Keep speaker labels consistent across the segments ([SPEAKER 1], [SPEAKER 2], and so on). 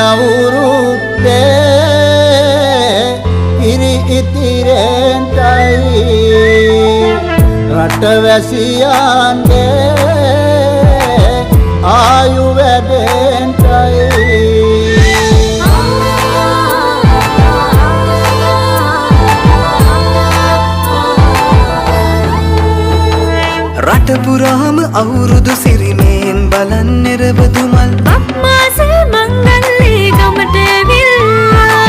[SPEAKER 1] අවුරුද්දේ ඉරි ඉතිරෙන්ටයි රටවැසියන්ගේ ආයු වැඩෙන්ටයි
[SPEAKER 2] රට පුරාම අවුරුදු සිරිමෙන් බලන් නිරබදු මල්
[SPEAKER 3] අප්මාසේ මංගල්ලේ ගමට ඇවිල්ලා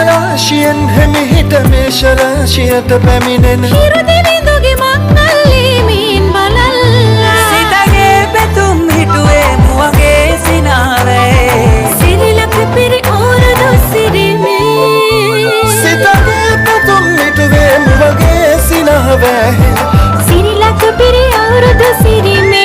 [SPEAKER 2] රාශියෙන් හැමිහිට මේෂ රාශියට පැමිණෙන
[SPEAKER 3] හිරු දිවිඳුගේ මංගල්ලේ මීන් බලල්ලා
[SPEAKER 4] සිතගේ පැතුම් හිටුවේ මුවගේ සිනාවේ
[SPEAKER 3] සිරිලක පිරි අවුරුදු සිරිමේ
[SPEAKER 2] සිතගේ පැතුම් හිටුවේ මුවගේ සිනාවේ
[SPEAKER 3] සිරිලක පිරි අවුරුදු සිරිමේ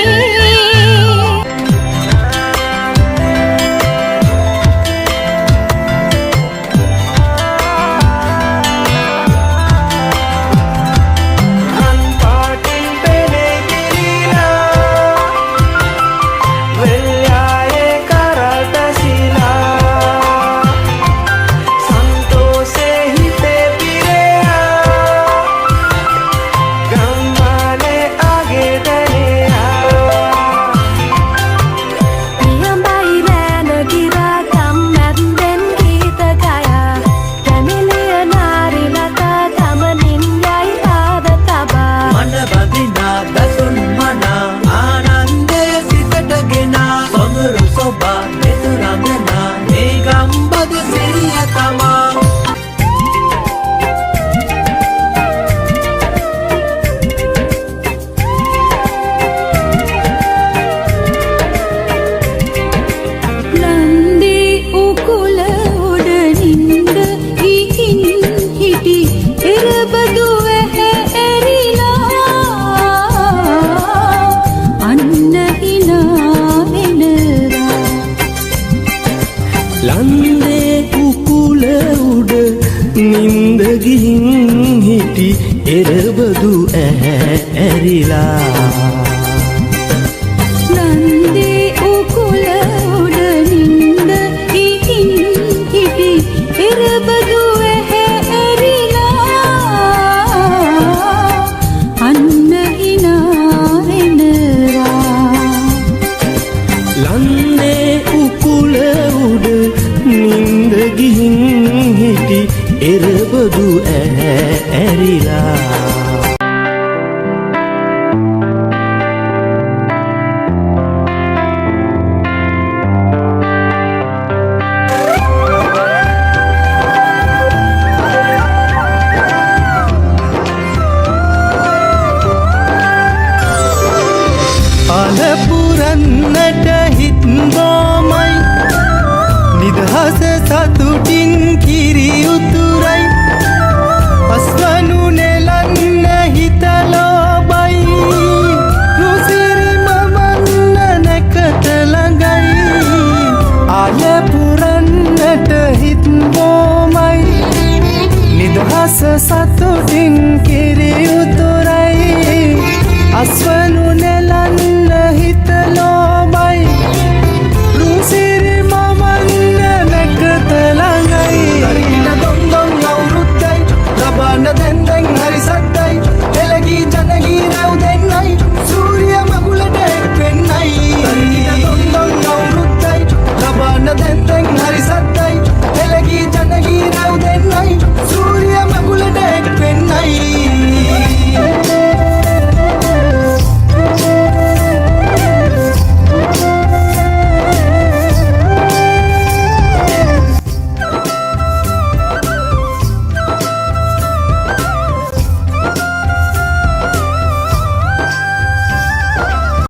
[SPEAKER 5] ලන්දේ උකුල උඩ නින්ද ගිහින් හිටි එරබදු ඇරිලා
[SPEAKER 3] ලන්දේ උකුල උඩ නින්ද ගිහින් හිටි එරබදු ඇරිලා අන්න hina එනවා
[SPEAKER 5] ලන්දේ උකුල උඩ නින්ද ගිහින් හිටි එරබදු ඇරිලා
[SPEAKER 2] පලපුරන්නට හිත් බෝමයි නිදහස සතුටින් කිරි